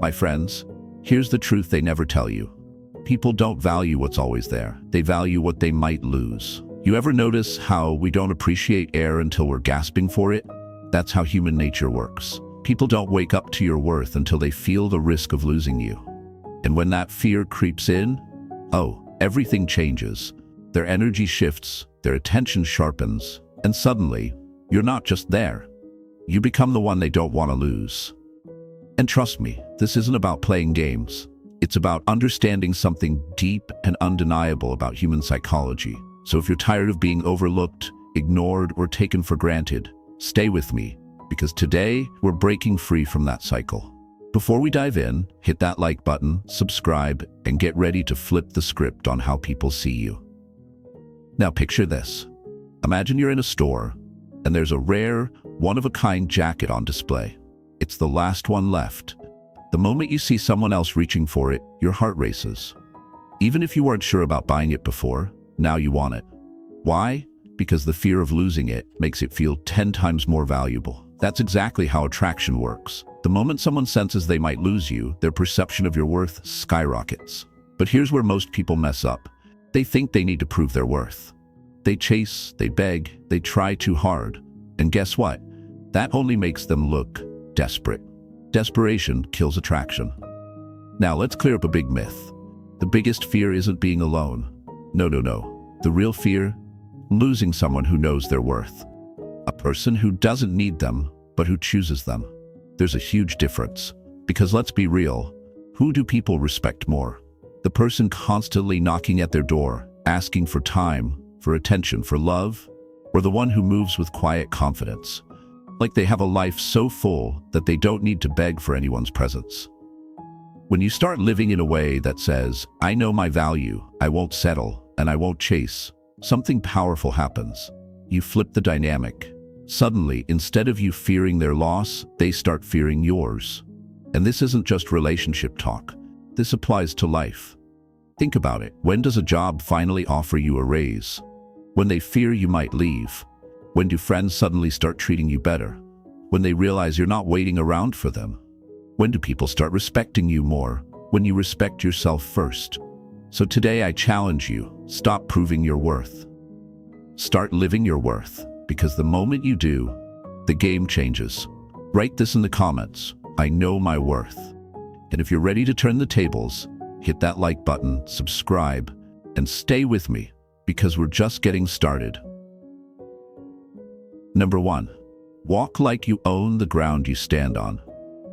My friends, here's the truth they never tell you. People don't value what's always there. They value what they might lose. You ever notice how we don't appreciate air until we're gasping for it? That's how human nature works. People don't wake up to your worth until they feel the risk of losing you. And when that fear creeps in, everything changes. Their energy shifts, their attention sharpens, and suddenly, you're not just there. You become the one they don't want to lose. And trust me, this isn't about playing games. It's about understanding something deep and undeniable about human psychology. So if you're tired of being overlooked, ignored, or taken for granted, stay with me, because today we're breaking free from that cycle. Before we dive in, hit that like button, subscribe, and get ready to flip the script on how people see you. Now picture this. Imagine you're in a store, and there's a rare, one-of-a-kind jacket on display. It's the last one left. The moment you see someone else reaching for it, your heart races. Even if you weren't sure about buying it before, now you want it. Why? Because the fear of losing it makes it feel 10 times more valuable. That's exactly how attraction works. The moment someone senses they might lose you, their perception of your worth skyrockets. But here's where most people mess up. They think they need to prove their worth. They chase, they beg, they try too hard. And guess what? That only makes them look desperate. Desperation kills attraction. Now let's clear up a big myth. The biggest fear isn't being alone. No. The real fear? Losing someone who knows their worth. A person who doesn't need them, but who chooses them. There's a huge difference. Because let's be real, who do people respect more? The person constantly knocking at their door, asking for time, for attention, for love? Or the one who moves with quiet confidence? Like they have a life so full that they don't need to beg for anyone's presence. When you start living in a way that says, I know my value, I won't settle, and I won't chase, something powerful happens. You flip the dynamic. Suddenly, instead of you fearing their loss, they start fearing yours. And this isn't just relationship talk. This applies to life. Think about it. When does a job finally offer you a raise? When they fear you might leave. When do friends suddenly start treating you better? When they realize you're not waiting around for them. When do people start respecting you more? When you respect yourself first. So today I challenge you, stop proving your worth. Start living your worth, because the moment you do, the game changes. Write this in the comments, I know my worth. And if you're ready to turn the tables, hit that like button, subscribe, and stay with me, because we're just getting started. Number 1, walk like you own the ground you stand on.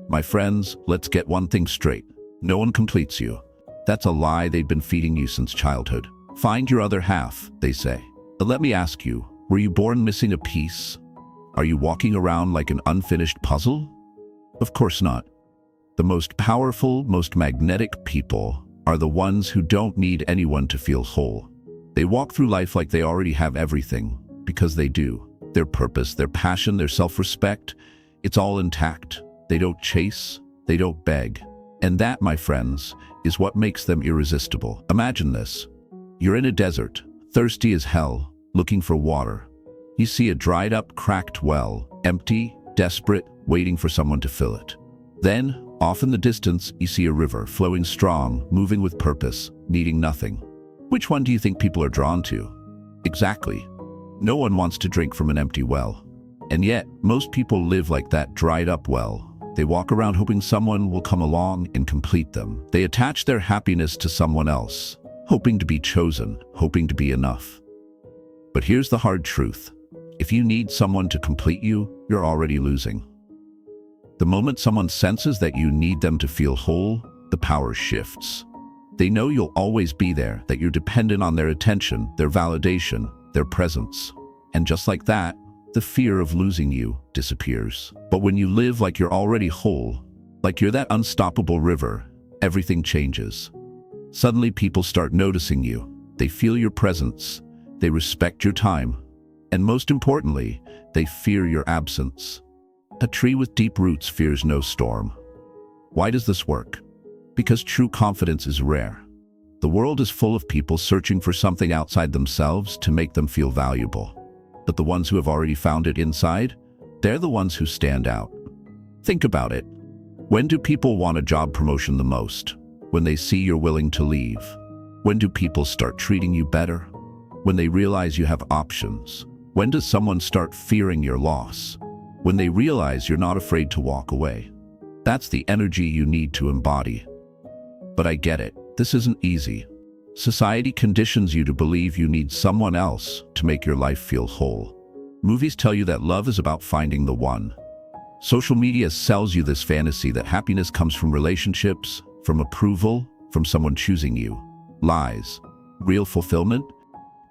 My friends, let's get one thing straight. No one completes you. That's a lie they've been feeding you since childhood. Find your other half, they say. But let me ask you, were you born missing a piece? Are you walking around like an unfinished puzzle? Of course not. The most powerful, most magnetic people are the ones who don't need anyone to feel whole. They walk through life like they already have everything, because they do. Their purpose, their passion, their self-respect, it's all intact. They don't chase, they don't beg. And that, my friends, is what makes them irresistible. Imagine this. You're in a desert, thirsty as hell, looking for water. You see a dried up, cracked well, empty, desperate, waiting for someone to fill it. Then, off in the distance, you see a river, flowing strong, moving with purpose, needing nothing. Which one do you think people are drawn to? Exactly. No one wants to drink from an empty well. And yet, most people live like that dried up well. They walk around hoping someone will come along and complete them. They attach their happiness to someone else, hoping to be chosen, hoping to be enough. But here's the hard truth. If you need someone to complete you, you're already losing. The moment someone senses that you need them to feel whole, the power shifts. They know you'll always be there, that you're dependent on their attention, their validation, their presence. And just like that, the fear of losing you disappears. But when you live like you're already whole, like you're that unstoppable river, everything changes. Suddenly people start noticing you. They feel your presence. They respect your time. And most importantly, they fear your absence. A tree with deep roots fears no storm. Why does this work? Because true confidence is rare. The world is full of people searching for something outside themselves to make them feel valuable. But the ones who have already found it inside, they're the ones who stand out. Think about it. When do people want a job promotion the most? When they see you're willing to leave. When do people start treating you better? When they realize you have options. When does someone start fearing your loss? When they realize you're not afraid to walk away. That's the energy you need to embody. But I get it, this isn't easy. Society conditions you to believe you need someone else to make your life feel whole. Movies tell you that love is about finding the one. Social media sells you this fantasy that happiness comes from relationships, from approval, from someone choosing you. Lies. Real fulfillment?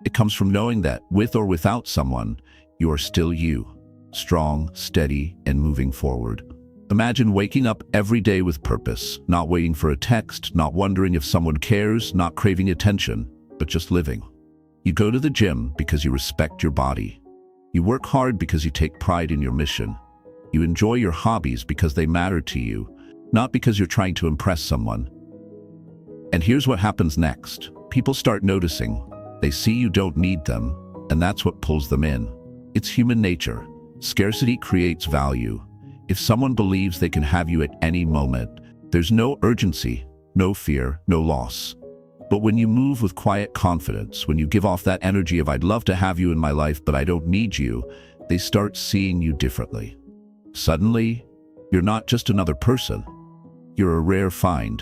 It comes from knowing that, with or without someone, you are still you. Strong, steady, and moving forward. Imagine waking up every day with purpose, not waiting for a text, not wondering if someone cares, not craving attention, but just living. You go to the gym because you respect your body. You work hard because you take pride in your mission. You enjoy your hobbies because they matter to you, not because you're trying to impress someone. And here's what happens next. People start noticing. They see you don't need them, and that's what pulls them in. It's human nature. Scarcity creates value. If someone believes they can have you at any moment, there's no urgency, no fear, no loss. But when you move with quiet confidence, when you give off that energy of "I'd love to have you in my life, but I don't need you," they start seeing you differently. Suddenly, you're not just another person. You're a rare find.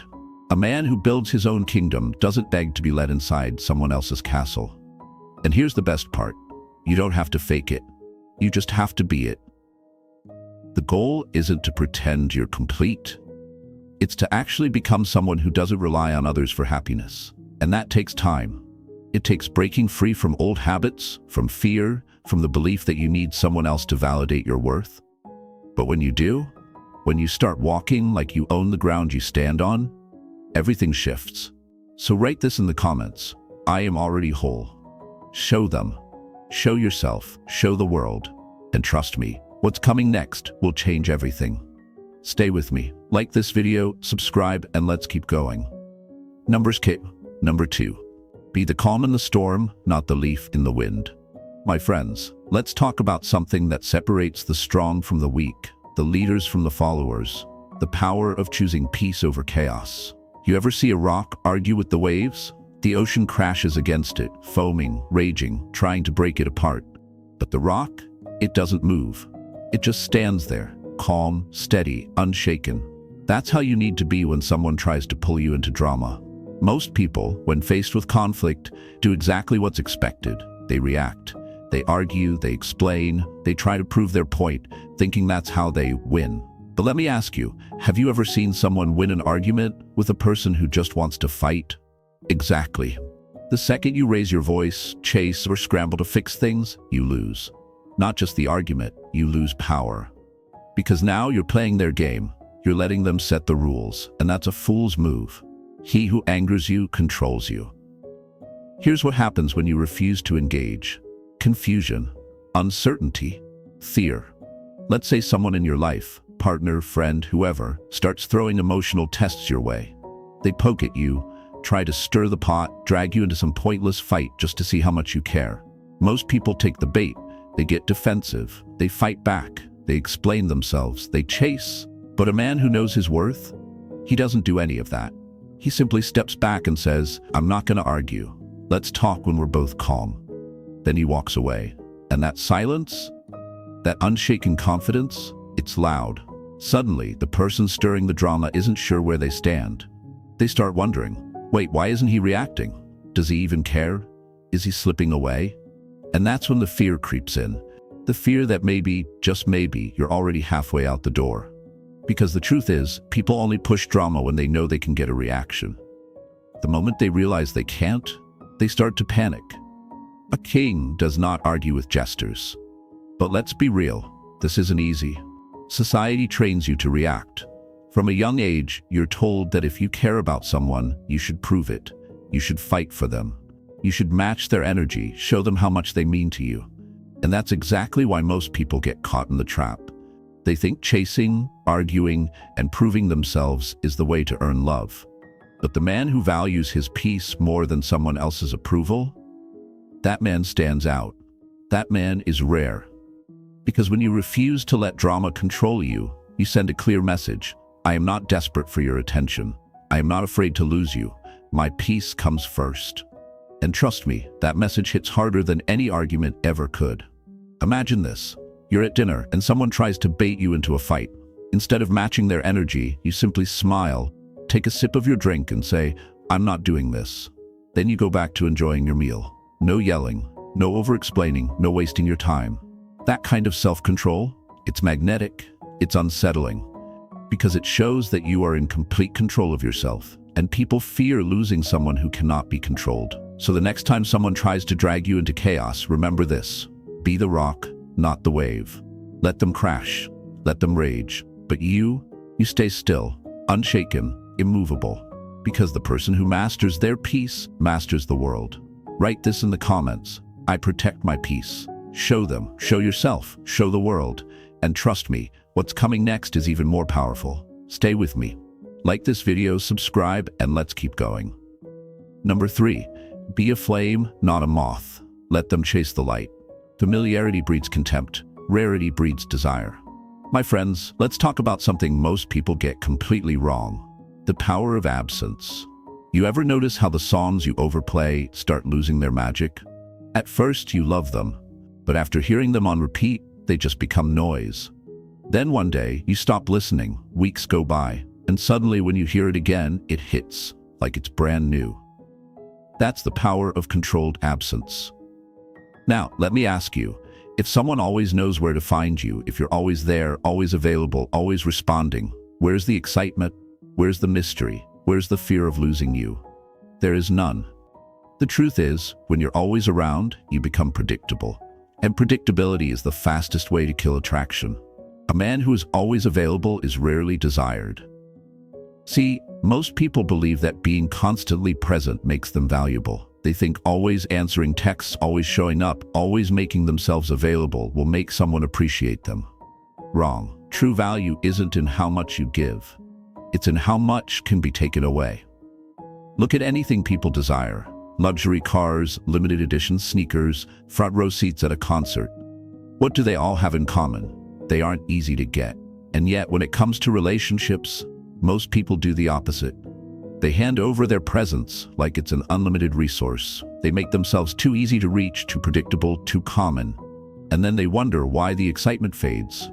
A man who builds his own kingdom doesn't beg to be let inside someone else's castle. And here's the best part. You don't have to fake it. You just have to be it. The goal isn't to pretend you're complete. It's to actually become someone who doesn't rely on others for happiness. And that takes time. It takes breaking free from old habits, from fear, from the belief that you need someone else to validate your worth. But when you do, when you start walking like you own the ground you stand on, everything shifts. So write this in the comments. I am already whole. Show them. Show yourself. Show the world. And trust me, what's coming next will change everything. Stay with me. Like this video, subscribe, and let's keep going. Number 2. Be the calm in the storm, not the leaf in the wind. My friends, let's talk about something that separates the strong from the weak, the leaders from the followers, the power of choosing peace over chaos. You ever see a rock argue with the waves? The ocean crashes against it, foaming, raging, trying to break it apart. But the rock? It doesn't move. It just stands there, calm, steady, unshaken. That's how you need to be when someone tries to pull you into drama. Most people, when faced with conflict, do exactly what's expected. They react. They argue, they explain, they try to prove their point, thinking that's how they win. But let me ask you, have you ever seen someone win an argument with a person who just wants to fight? Exactly. The second you raise your voice, chase, or scramble to fix things, you lose. Not just the argument, you lose power. Because now you're playing their game. You're letting them set the rules, and that's a fool's move. He who angers you controls you. Here's what happens when you refuse to engage. Confusion, uncertainty, fear. Let's say someone in your life, partner, friend, whoever, starts throwing emotional tests your way. They poke at you, try to stir the pot, drag you into some pointless fight just to see how much you care. Most people take the bait. They get defensive. They fight back. They explain themselves. They chase. But a man who knows his worth, he doesn't do any of that. He simply steps back and says, "I'm not going to argue. Let's talk when we're both calm." Then he walks away. And that silence, that unshaken confidence, it's loud. Suddenly, the person stirring the drama isn't sure where they stand. They start wondering, wait, why isn't he reacting? Does he even care? Is he slipping away? And that's when the fear creeps in. The fear that maybe, just maybe, you're already halfway out the door. Because the truth is, people only push drama when they know they can get a reaction. The moment they realize they can't, they start to panic. A king does not argue with jesters. But let's be real, this isn't easy. Society trains you to react. From a young age, you're told that if you care about someone, you should prove it. You should fight for them. You should match their energy, show them how much they mean to you. And that's exactly why most people get caught in the trap. They think chasing, arguing, and proving themselves is the way to earn love. But the man who values his peace more than someone else's approval, that man stands out. That man is rare. Because when you refuse to let drama control you, you send a clear message. I am not desperate for your attention. I am not afraid to lose you. My peace comes first. And trust me, that message hits harder than any argument ever could. Imagine this. You're at dinner and someone tries to bait you into a fight. Instead of matching their energy, you simply smile, take a sip of your drink and say, "I'm not doing this." Then you go back to enjoying your meal. No yelling, no over-explaining, no wasting your time. That kind of self-control, it's magnetic, it's unsettling, because it shows that you are in complete control of yourself, and people fear losing someone who cannot be controlled. So the next time someone tries to drag you into chaos, remember this: be the rock, not the wave. Let them crash, let them rage, but you stay still, unshaken, immovable, because the person who masters their peace masters the world. Write this in the comments: I protect my peace. Show them, show yourself, show the world. And trust me, what's coming next is even more powerful. Stay with me. Like this video, subscribe, and let's keep going. Number 3, be a flame, not a moth. Let them chase the light. Familiarity breeds contempt. Rarity breeds desire. My friends, let's talk about something most people get completely wrong: the power of absence. You ever notice how the songs you overplay start losing their magic? At first you love them, but after hearing them on repeat, they just become noise. Then one day you stop listening, weeks go by, and suddenly when you hear it again, it hits like it's brand new. That's the power of controlled absence. Now, let me ask you, if someone always knows where to find you, if you're always there, always available, always responding, where's the excitement? Where's the mystery? Where's the fear of losing you? There is none. The truth is, when you're always around, you become predictable. And predictability is the fastest way to kill attraction. A man who is always available is rarely desired. See, most people believe that being constantly present makes them valuable. They think always answering texts, always showing up, always making themselves available will make someone appreciate them. Wrong. True value isn't in how much you give. It's in how much can be taken away. Look at anything people desire: luxury cars, limited edition sneakers, front row seats at a concert. What do they all have in common? They aren't easy to get. And yet, when it comes to relationships, most people do the opposite. They hand over their presence like it's an unlimited resource. They make themselves too easy to reach, too predictable, too common. And then they wonder why the excitement fades.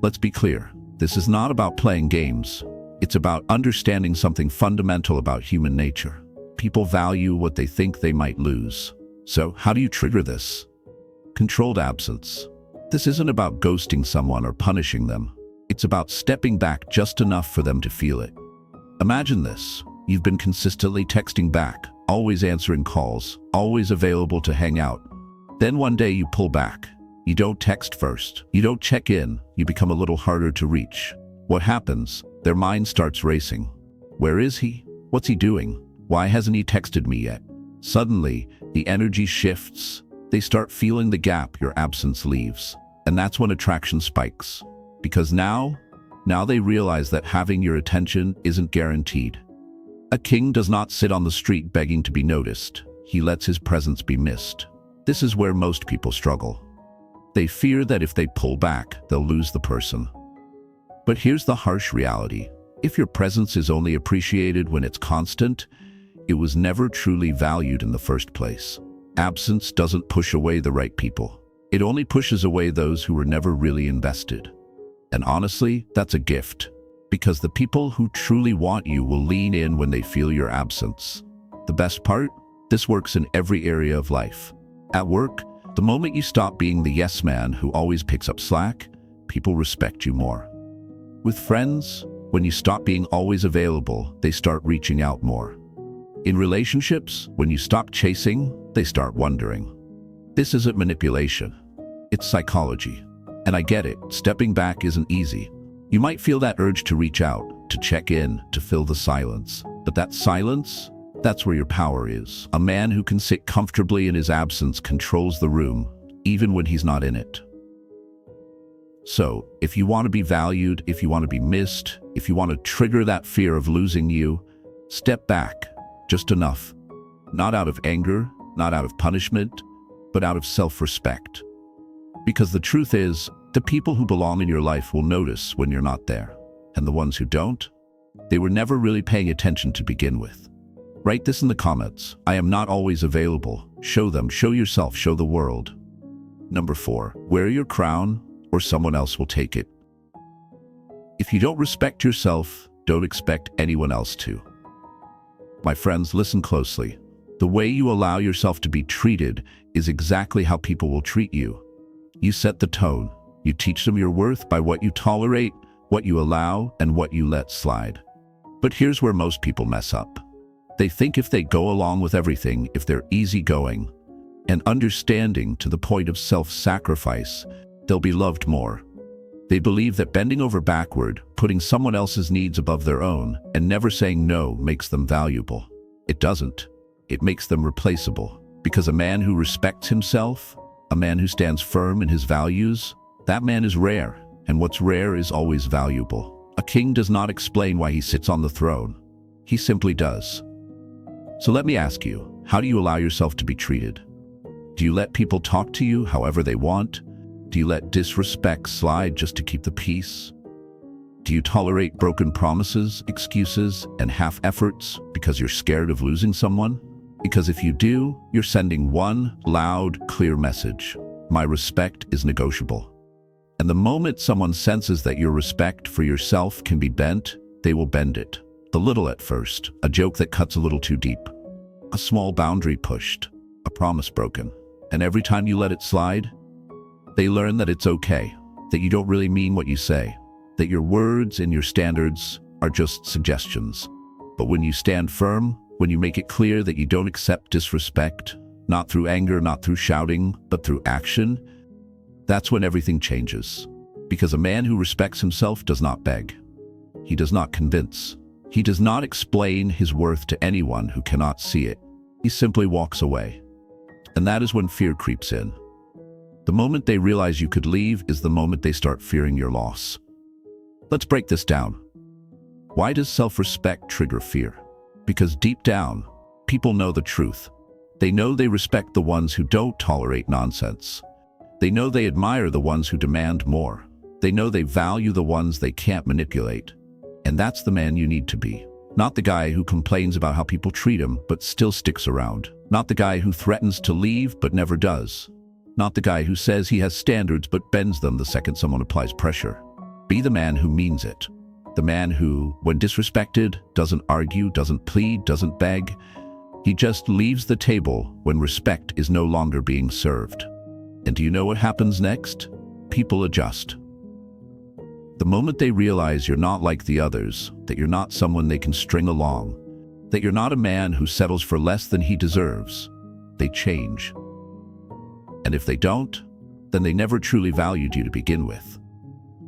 Let's be clear. This is not about playing games. It's about understanding something fundamental about human nature. People value what they think they might lose. So, how do you trigger this? Controlled absence. This isn't about ghosting someone or punishing them. It's about stepping back just enough for them to feel it. Imagine this. You've been consistently texting back, always answering calls, always available to hang out. Then one day you pull back. You don't text first. You don't check in. You become a little harder to reach. What happens? Their mind starts racing. Where is he? What's he doing? Why hasn't he texted me yet? Suddenly, the energy shifts. They start feeling the gap your absence leaves. And that's when attraction spikes. Because now they realize that having your attention isn't guaranteed. A king does not sit on the street begging to be noticed. He lets his presence be missed. This is where most people struggle. They fear that if they pull back, they'll lose the person. But here's the harsh reality. If your presence is only appreciated when it's constant, it was never truly valued in the first place. Absence doesn't push away the right people. It only pushes away those who were never really invested. And honestly, that's a gift. Because the people who truly want you will lean in when they feel your absence. The best part? This works in every area of life. At work, the moment you stop being the yes man who always picks up slack, people respect you more. With friends, when you stop being always available, they start reaching out more. In relationships, when you stop chasing, they start wondering. This isn't manipulation. It's psychology. And I get it, stepping back isn't easy. You might feel that urge to reach out, to check in, to fill the silence. But that silence, that's where your power is. A man who can sit comfortably in his absence controls the room, even when he's not in it. So, if you want to be valued, if you want to be missed, if you want to trigger that fear of losing you, step back, just enough. Not out of anger, not out of punishment, but out of self-respect. Because the truth is, the people who belong in your life will notice when you're not there. And the ones who don't? They were never really paying attention to begin with. Write this in the comments. I am not always available. Show them, show yourself, show the world. Number 4, wear your crown or someone else will take it. If you don't respect yourself, don't expect anyone else to. My friends, listen closely. The way you allow yourself to be treated is exactly how people will treat you. You set the tone. You teach them your worth by what you tolerate, what you allow, and what you let slide. But here's where most people mess up. They think if they go along with everything, if they're easygoing and understanding to the point of self-sacrifice, they'll be loved more. They believe that bending over backward, putting someone else's needs above their own, and never saying no makes them valuable. It doesn't. It makes them replaceable. Because a man who respects himself, a man who stands firm in his values, that man is rare, and what's rare is always valuable. A king does not explain why he sits on the throne. He simply does. So let me ask you, how do you allow yourself to be treated? Do you let people talk to you however they want? Do you let disrespect slide just to keep the peace? Do you tolerate broken promises, excuses, and half-efforts because you're scared of losing someone? Because if you do, you're sending one loud, clear message. My respect is negotiable. And the moment someone senses that your respect for yourself can be bent, they will bend it. A little at first, a joke that cuts a little too deep, a small boundary pushed, a promise broken. And every time you let it slide, they learn that it's okay, that you don't really mean what you say, that your words and your standards are just suggestions. But when you stand firm, when you make it clear that you don't accept disrespect, not through anger, not through shouting, but through action, that's when everything changes. Because a man who respects himself does not beg. He does not convince. He does not explain his worth to anyone who cannot see it. He simply walks away. And that is when fear creeps in. The moment they realize you could leave is the moment they start fearing your loss. Let's break this down. Why does self-respect trigger fear? Because deep down, people know the truth. They know they respect the ones who don't tolerate nonsense. They know they admire the ones who demand more. They know they value the ones they can't manipulate. And that's the man you need to be. Not the guy who complains about how people treat him but still sticks around. Not the guy who threatens to leave but never does. Not the guy who says he has standards but bends them the second someone applies pressure. Be the man who means it. The man who, when disrespected, doesn't argue, doesn't plead, doesn't beg. He just leaves the table when respect is no longer being served. And do you know what happens next? People adjust. The moment they realize you're not like the others, that you're not someone they can string along, that you're not a man who settles for less than he deserves, they change. And if they don't, then they never truly valued you to begin with.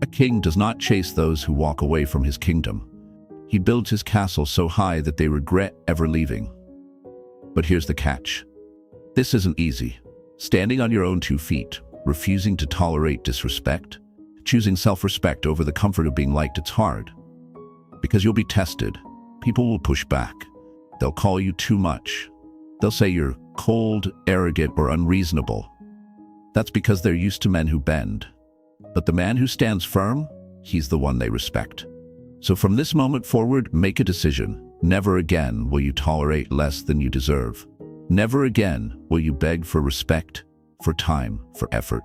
A king does not chase those who walk away from his kingdom. He builds his castle so high that they regret ever leaving. But here's the catch. This isn't easy. Standing on your own 2 feet, refusing to tolerate disrespect, choosing self-respect over the comfort of being liked, it's hard. Because you'll be tested. People will push back. They'll call you too much. They'll say you're cold, arrogant, or unreasonable. That's because they're used to men who bend. But the man who stands firm, he's the one they respect. So from this moment forward, make a decision. Never again will you tolerate less than you deserve. Never again will you beg for respect, for time, for effort.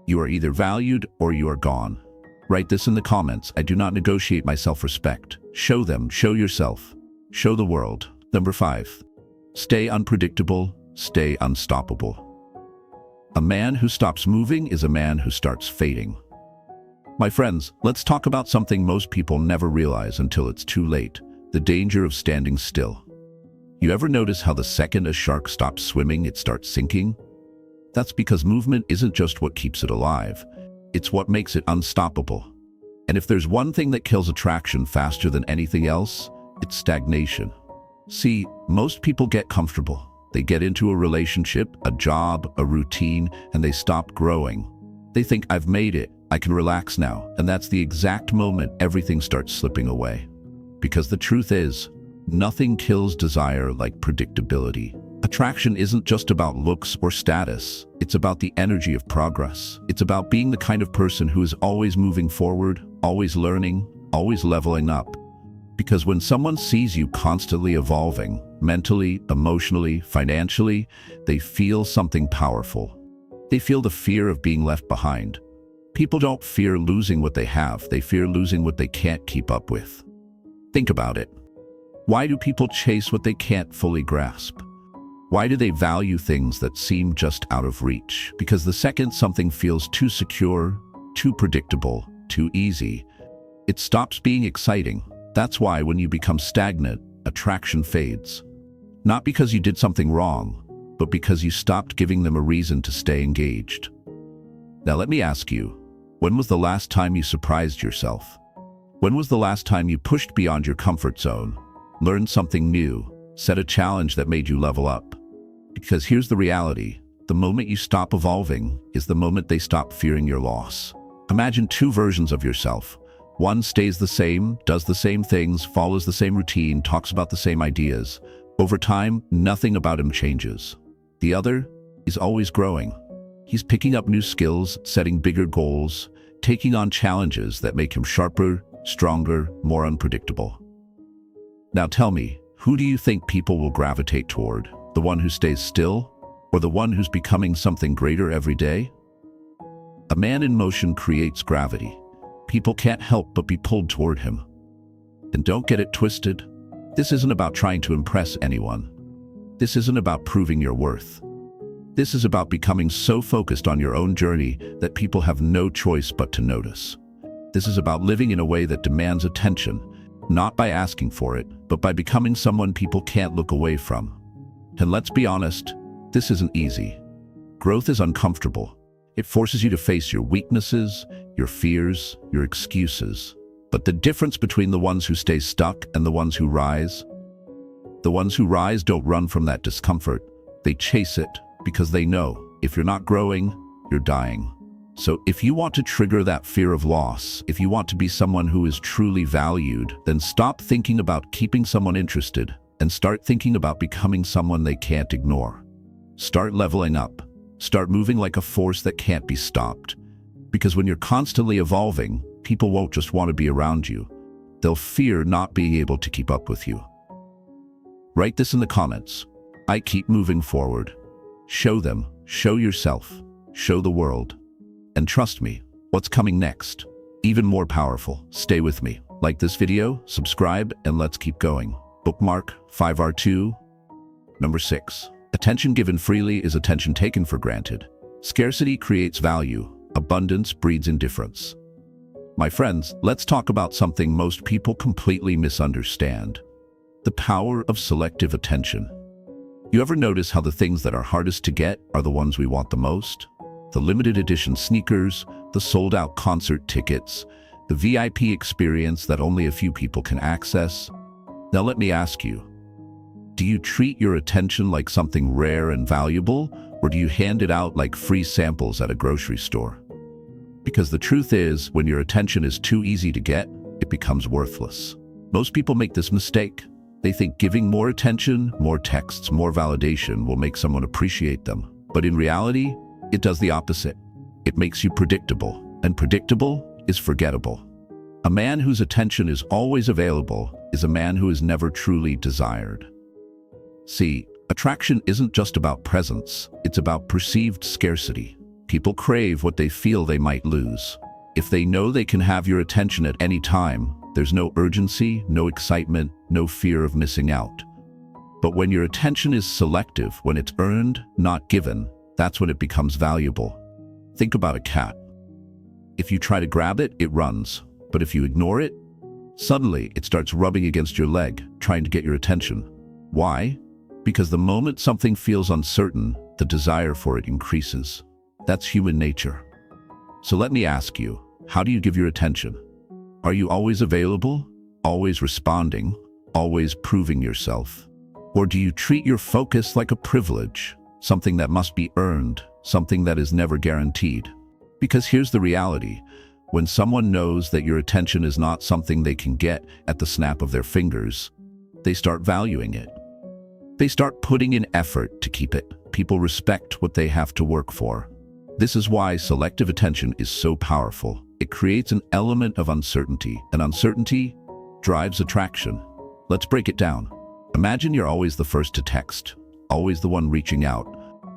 You are either valued or you are gone. Write this in the comments. I do not negotiate my self-respect. Show them, show yourself, show the world. Number 5, stay unpredictable, stay unstoppable. A man who stops moving is a man who starts fading. My friends, let's talk about something most people never realize until it's too late: the danger of standing still. You ever notice how the second a shark stops swimming, it starts sinking? That's because movement isn't just what keeps it alive, it's what makes it unstoppable. And if there's one thing that kills attraction faster than anything else, it's stagnation. See, most people get comfortable. They get into a relationship, a job, a routine, and they stop growing. They think, I've made it, I can relax now, and that's the exact moment everything starts slipping away. Because the truth is, nothing kills desire like predictability. Attraction isn't just about looks or status. It's about the energy of progress. It's about being the kind of person who is always moving forward, always learning, always leveling up. Because when someone sees you constantly evolving, mentally, emotionally, financially, they feel something powerful. They feel the fear of being left behind. People don't fear losing what they have, they fear losing what they can't keep up with. Think about it. Why do people chase what they can't fully grasp? Why do they value things that seem just out of reach? Because the second something feels too secure, too predictable, too easy, it stops being exciting. That's why when you become stagnant, attraction fades. Not because you did something wrong, but because you stopped giving them a reason to stay engaged. Now let me ask you, when was the last time you surprised yourself? When was the last time you pushed beyond your comfort zone, learned something new, set a challenge that made you level up? Because here's the reality, the moment you stop evolving is the moment they stop fearing your loss. Imagine two versions of yourself. One stays the same, does the same things, follows the same routine, talks about the same ideas. Over time, nothing about him changes. The other is always growing. He's picking up new skills, setting bigger goals, taking on challenges that make him sharper, stronger, more unpredictable. Now tell me, who do you think people will gravitate toward? The one who stays still, or the one who's becoming something greater every day? A man in motion creates gravity. People can't help but be pulled toward him. And don't get it twisted. This isn't about trying to impress anyone. This isn't about proving your worth. This is about becoming so focused on your own journey that people have no choice but to notice. This is about living in a way that demands attention, not by asking for it, but by becoming someone people can't look away from. And let's be honest, this isn't easy. Growth is uncomfortable. It forces you to face your weaknesses, your fears, your excuses. But the difference between the ones who stay stuck and the ones who rise? The ones who rise don't run from that discomfort. They chase it because they know if you're not growing, you're dying. So if you want to trigger that fear of loss, if you want to be someone who is truly valued, then stop thinking about keeping someone interested and start thinking about becoming someone they can't ignore. Start leveling up. Start moving like a force that can't be stopped. Because when you're constantly evolving, people won't just want to be around you. They'll fear not being able to keep up with you. Write this in the comments. I keep moving forward. Show them, show yourself, show the world. And trust me, what's coming next? Even more powerful. Stay with me. Like this video, subscribe, and let's keep going. Bookmark 5R2. Number 6. Attention given freely is attention taken for granted. Scarcity creates value. Abundance breeds indifference. My friends, let's talk about something most people completely misunderstand. The power of selective attention. You ever notice how the things that are hardest to get are the ones we want the most? The limited edition sneakers, the sold-out concert tickets, the VIP experience that only a few people can access. Now let me ask you, do you treat your attention like something rare and valuable, or do you hand it out like free samples at a grocery store? Because the truth is, when your attention is too easy to get, it becomes worthless. Most people make this mistake. They think giving more attention, more texts, more validation will make someone appreciate them. But in reality, it does the opposite. It makes you predictable, and predictable is forgettable. A man whose attention is always available is a man who is never truly desired. See, attraction isn't just about presence, it's about perceived scarcity. People crave what they feel they might lose. If they know they can have your attention at any time, there's no urgency, no excitement, no fear of missing out. But when your attention is selective, when it's earned, not given, that's when it becomes valuable. Think about a cat. If you try to grab it, it runs. But if you ignore it, suddenly it starts rubbing against your leg, trying to get your attention. Why? Because the moment something feels uncertain, the desire for it increases. That's human nature. So let me ask you, how do you give your attention? Are you always available, always responding, always proving yourself? Or do you treat your focus like a privilege, something that must be earned, something that is never guaranteed? Because here's the reality. When someone knows that your attention is not something they can get at the snap of their fingers, they start valuing it. They start putting in effort to keep it. People respect what they have to work for. This is why selective attention is so powerful. It creates an element of uncertainty, and uncertainty drives attraction. Let's break it down. Imagine you're always the first to text, always the one reaching out,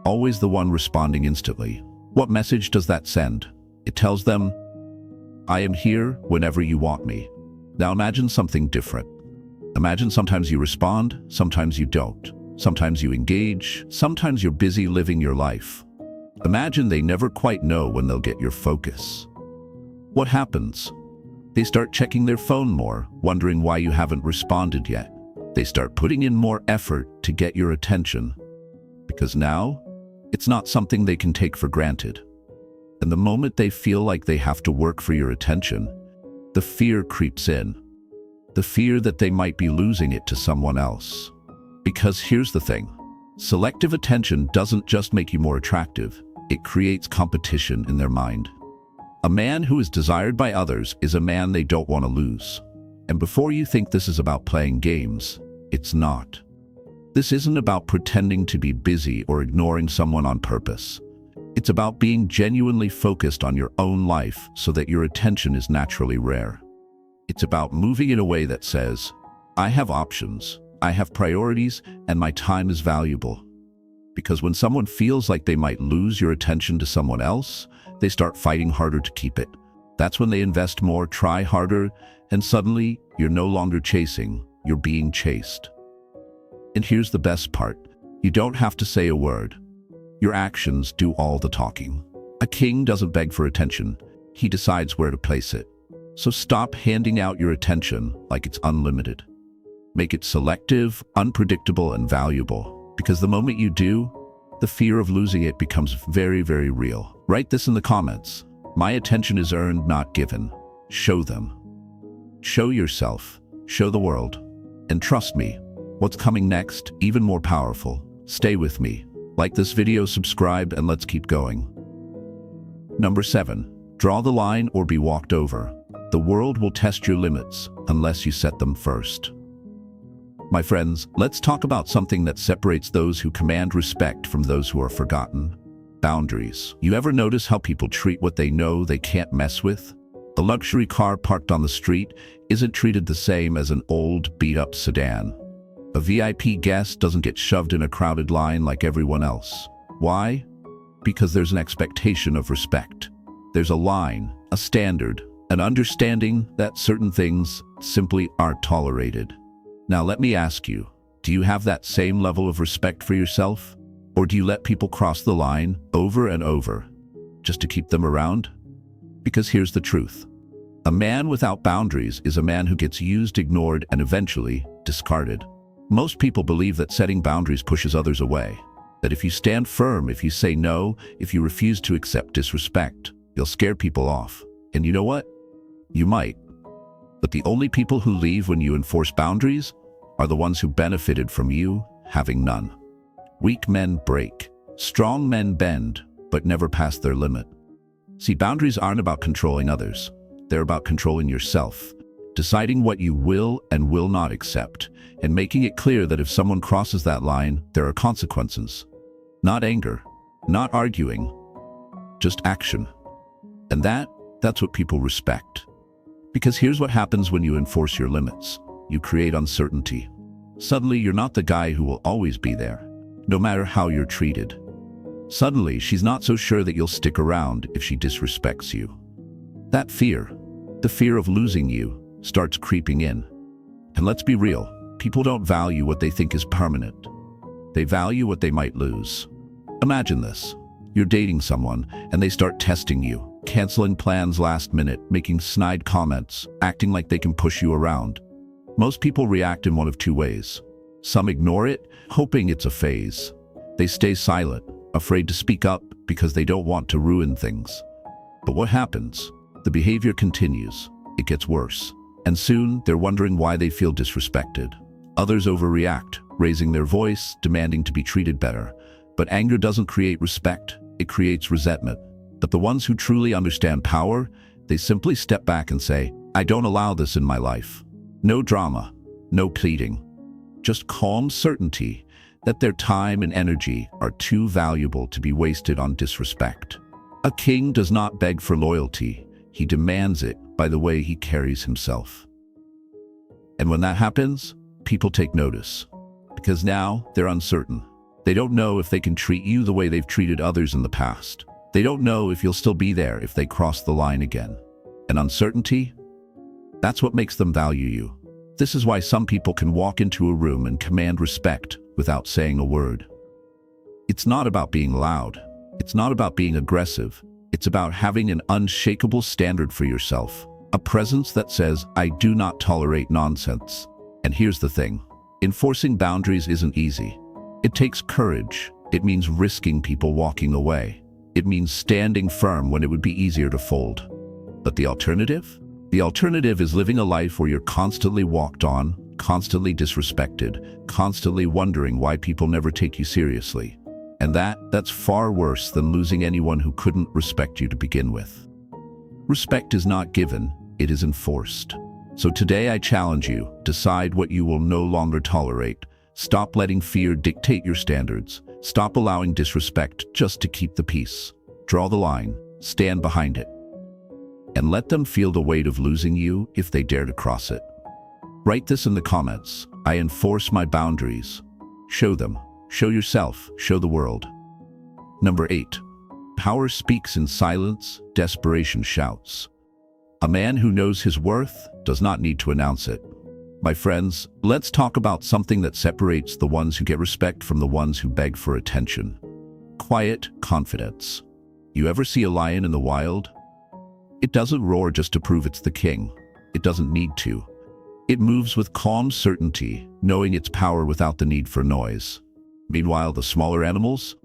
always the one responding instantly. What message does that send? It tells them, I am here whenever you want me. Now imagine something different. Imagine sometimes you respond, sometimes you don't. Sometimes you engage, sometimes you're busy living your life. Imagine they never quite know when they'll get your focus. What happens? They start checking their phone more, wondering why you haven't responded yet. They start putting in more effort to get your attention. Because now, it's not something they can take for granted. And the moment they feel like they have to work for your attention, the fear creeps in. The fear that they might be losing it to someone else. Because here's the thing, selective attention doesn't just make you more attractive, it creates competition in their mind. A man who is desired by others is a man they don't want to lose. And before you think this is about playing games, it's not. This isn't about pretending to be busy or ignoring someone on purpose. It's about being genuinely focused on your own life so that your attention is naturally rare. It's about moving in a way that says, I have options. I have priorities, and my time is valuable. Because when someone feels like they might lose your attention to someone else, they start fighting harder to keep it. That's when they invest more, try harder, and suddenly you're no longer chasing, you're being chased. And here's the best part. You don't have to say a word. Your actions do all the talking. A king doesn't beg for attention. He decides where to place it. So stop handing out your attention like it's unlimited. Make it selective, unpredictable, and valuable. Because the moment you do, the fear of losing it becomes very, very real. Write this in the comments. My attention is earned, not given. Show them. Show yourself. Show the world. And trust me, what's coming next, even more powerful. Stay with me. Like this video, subscribe, and let's keep going. Number 7. Draw the line or be walked over. The world will test your limits unless you set them first. My friends, let's talk about something that separates those who command respect from those who are forgotten. Boundaries. You ever notice how people treat what they know they can't mess with? The luxury car parked on the street isn't treated the same as an old, beat-up sedan. A VIP guest doesn't get shoved in a crowded line like everyone else. Why? Because there's an expectation of respect. There's a line, a standard, an understanding that certain things simply aren't tolerated. Now let me ask you, do you have that same level of respect for yourself? Or do you let people cross the line over and over just to keep them around? Because here's the truth. A man without boundaries is a man who gets used, ignored, and eventually discarded. Most people believe that setting boundaries pushes others away. That if you stand firm, if you say no, if you refuse to accept disrespect, you'll scare people off. And you know what? You might. But the only people who leave when you enforce boundaries are the ones who benefited from you having none. Weak men break. Strong men bend, but never pass their limit. See, boundaries aren't about controlling others. They're about controlling yourself, deciding what you will and will not accept, and making it clear that if someone crosses that line, there are consequences. Not anger, not arguing, just action. And that's what people respect. Because here's what happens when you enforce your limits. You create uncertainty. Suddenly, you're not the guy who will always be there, no matter how you're treated. Suddenly, she's not so sure that you'll stick around if she disrespects you. That fear, the fear of losing you, starts creeping in. And let's be real, people don't value what they think is permanent. They value what they might lose. Imagine this. You're dating someone, and they start testing you, canceling plans last minute, making snide comments, acting like they can push you around. Most people react in one of two ways. Some ignore it, hoping it's a phase. They stay silent, afraid to speak up because they don't want to ruin things. But what happens? The behavior continues. It gets worse. And soon, they're wondering why they feel disrespected. Others overreact, raising their voice, demanding to be treated better. But anger doesn't create respect, it creates resentment. But the ones who truly understand power, they simply step back and say, I don't allow this in my life. No drama, no pleading. Just calm certainty that their time and energy are too valuable to be wasted on disrespect. A king does not beg for loyalty. He demands it by the way he carries himself. And when that happens, people take notice. Because now they're uncertain. They don't know if they can treat you the way they've treated others in the past. They don't know if you'll still be there if they cross the line again. And uncertainty? That's what makes them value you. This is why some people can walk into a room and command respect without saying a word. It's not about being loud. It's not about being aggressive. It's about having an unshakable standard for yourself. A presence that says, I do not tolerate nonsense. And here's the thing. Enforcing boundaries isn't easy. It takes courage. It means risking people walking away. It means standing firm when it would be easier to fold. But the alternative? The alternative is living a life where you're constantly walked on, constantly disrespected, constantly wondering why people never take you seriously. And that's far worse than losing anyone who couldn't respect you to begin with. Respect is not given, it is enforced. So today I challenge you, decide what you will no longer tolerate. Stop letting fear dictate your standards. Stop allowing disrespect just to keep the peace. Draw the line, stand behind it. And let them feel the weight of losing you if they dare to cross it. Write this in the comments. I enforce my boundaries. Show them. Show yourself. Show the world. Number 8. Power speaks in silence, desperation shouts. A man who knows his worth does not need to announce it. My friends, let's talk about something that separates the ones who get respect from the ones who beg for attention. Quiet confidence. You ever see a lion in the wild? It doesn't roar just to prove it's the king. It doesn't need to. It moves with calm certainty, knowing its power without the need for noise. Meanwhile, the smaller animals?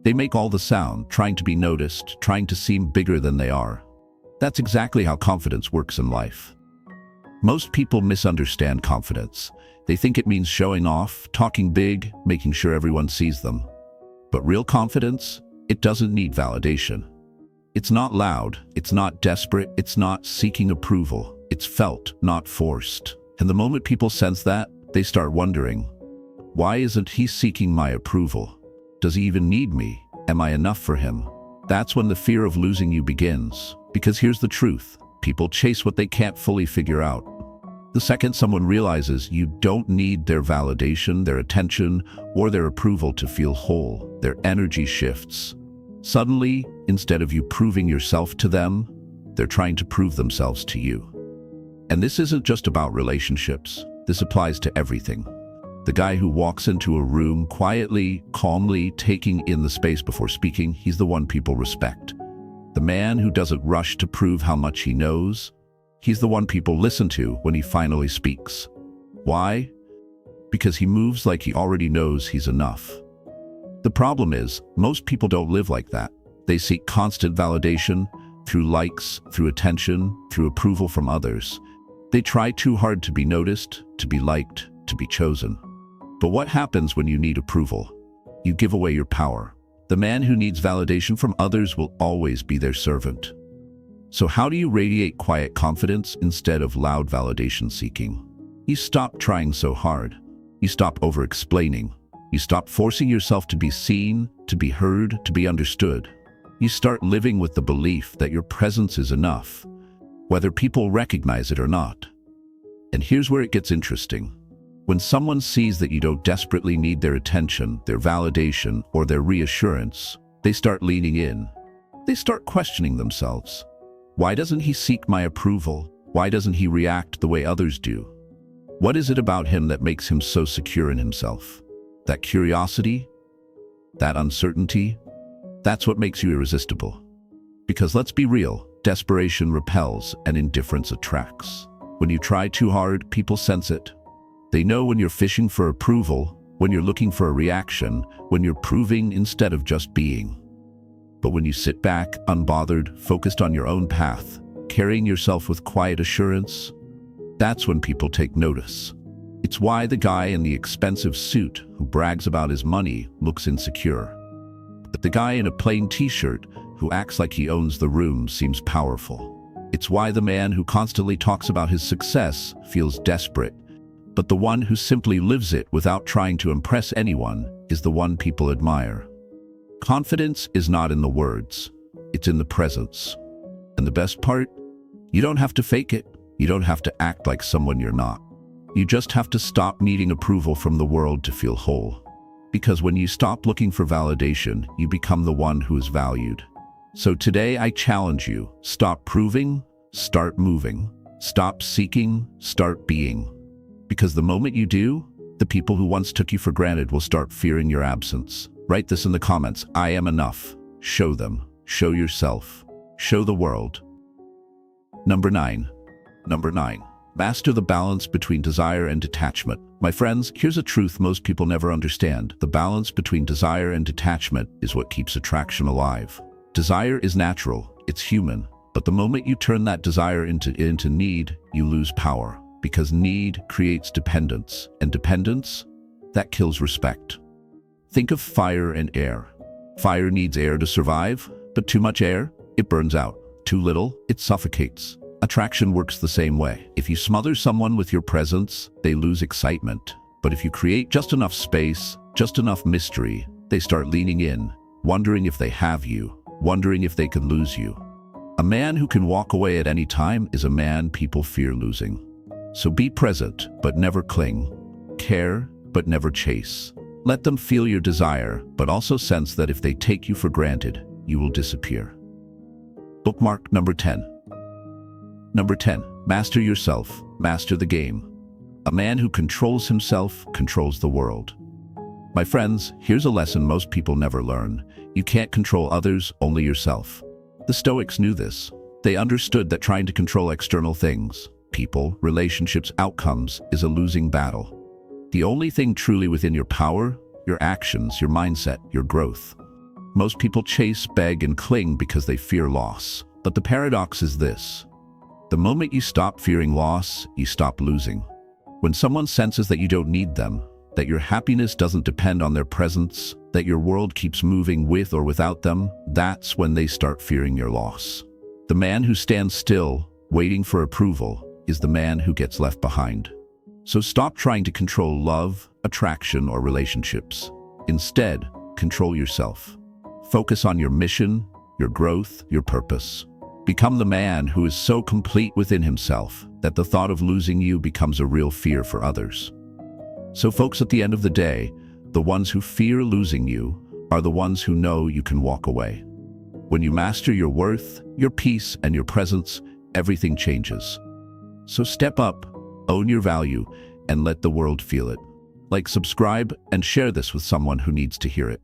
They make all the sound, trying to be noticed, trying to seem bigger than they are. That's exactly how confidence works in life. Most people misunderstand confidence. They think it means showing off, talking big, making sure everyone sees them. But real confidence, it doesn't need validation. It's not loud, it's not desperate, it's not seeking approval. It's felt, not forced. And the moment people sense that, they start wondering, why isn't he seeking my approval? Does he even need me? Am I enough for him? That's when the fear of losing you begins. Because here's the truth. People chase what they can't fully figure out. The second someone realizes you don't need their validation, their attention, or their approval to feel whole, their energy shifts. Suddenly, instead of you proving yourself to them, they're trying to prove themselves to you. And this isn't just about relationships. This applies to everything. The guy who walks into a room quietly, calmly, taking in the space before speaking, he's the one people respect. The man who doesn't rush to prove how much he knows, he's the one people listen to when he finally speaks. Why? Because he moves like he already knows he's enough. The problem is, most people don't live like that. They seek constant validation through likes, through attention, through approval from others. They try too hard to be noticed, to be liked, to be chosen. But what happens when you need approval? You give away your power. The man who needs validation from others will always be their servant. So how do you radiate quiet confidence instead of loud validation seeking? You stop trying so hard. You stop over-explaining. You stop forcing yourself to be seen, to be heard, to be understood. You start living with the belief that your presence is enough, whether people recognize it or not. And here's where it gets interesting. When someone sees that you don't desperately need their attention, their validation, or their reassurance, they start leaning in. They start questioning themselves. Why doesn't he seek my approval? Why doesn't he react the way others do? What is it about him that makes him so secure in himself? That curiosity? That uncertainty? That's what makes you irresistible. Because let's be real, desperation repels and indifference attracts. When you try too hard, people sense it. They know when you're fishing for approval, when you're looking for a reaction, when you're proving instead of just being. But when you sit back, unbothered, focused on your own path, carrying yourself with quiet assurance, that's when people take notice. It's why the guy in the expensive suit who brags about his money looks insecure. But the guy in a plain t-shirt who acts like he owns the room seems powerful. It's why the man who constantly talks about his success feels desperate. But the one who simply lives it without trying to impress anyone is the one people admire. Confidence is not in the words, it's in the presence. And the best part? You don't have to fake it. You don't have to act like someone you're not. You just have to stop needing approval from the world to feel whole. Because when you stop looking for validation, you become the one who is valued. So today I challenge you, stop proving, start moving. Stop seeking, start being. Because the moment you do, the people who once took you for granted will start fearing your absence. Write this in the comments. I am enough. Show them. Show yourself. Show the world. Number 9. Master the balance between desire and detachment. My friends, here's a truth most people never understand. The balance between desire and detachment is what keeps attraction alive. Desire is natural. It's human. But the moment you turn that desire into need, you lose power. Because need creates dependence. And dependence, that kills respect. Think of fire and air. Fire needs air to survive, but too much air, it burns out. Too little, it suffocates. Attraction works the same way. If you smother someone with your presence, they lose excitement. But if you create just enough space, just enough mystery, they start leaning in, wondering if they have you, wondering if they could lose you. A man who can walk away at any time is a man people fear losing. So be present, but never cling. Care, but never chase. Let them feel your desire, but also sense that if they take you for granted, you will disappear. Bookmark number 10. Number 10. Master yourself. Master the game. A man who controls himself controls the world. My friends, here's a lesson most people never learn. You can't control others, only yourself. The Stoics knew this. They understood that trying to control external things, people, relationships, outcomes, is a losing battle. The only thing truly within your power, your actions, your mindset, your growth. Most people chase, beg, and cling because they fear loss. But the paradox is this. The moment you stop fearing loss, you stop losing. When someone senses that you don't need them, that your happiness doesn't depend on their presence, that your world keeps moving with or without them, that's when they start fearing your loss. The man who stands still, waiting for approval, is the man who gets left behind. So stop trying to control love, attraction, or relationships. Instead, control yourself. Focus on your mission, your growth, your purpose. Become the man who is so complete within himself that the thought of losing you becomes a real fear for others. So folks, at the end of the day, the ones who fear losing you are the ones who know you can walk away. When you master your worth, your peace, and your presence, everything changes. So step up, own your value, and let the world feel it. Like, subscribe, and share this with someone who needs to hear it.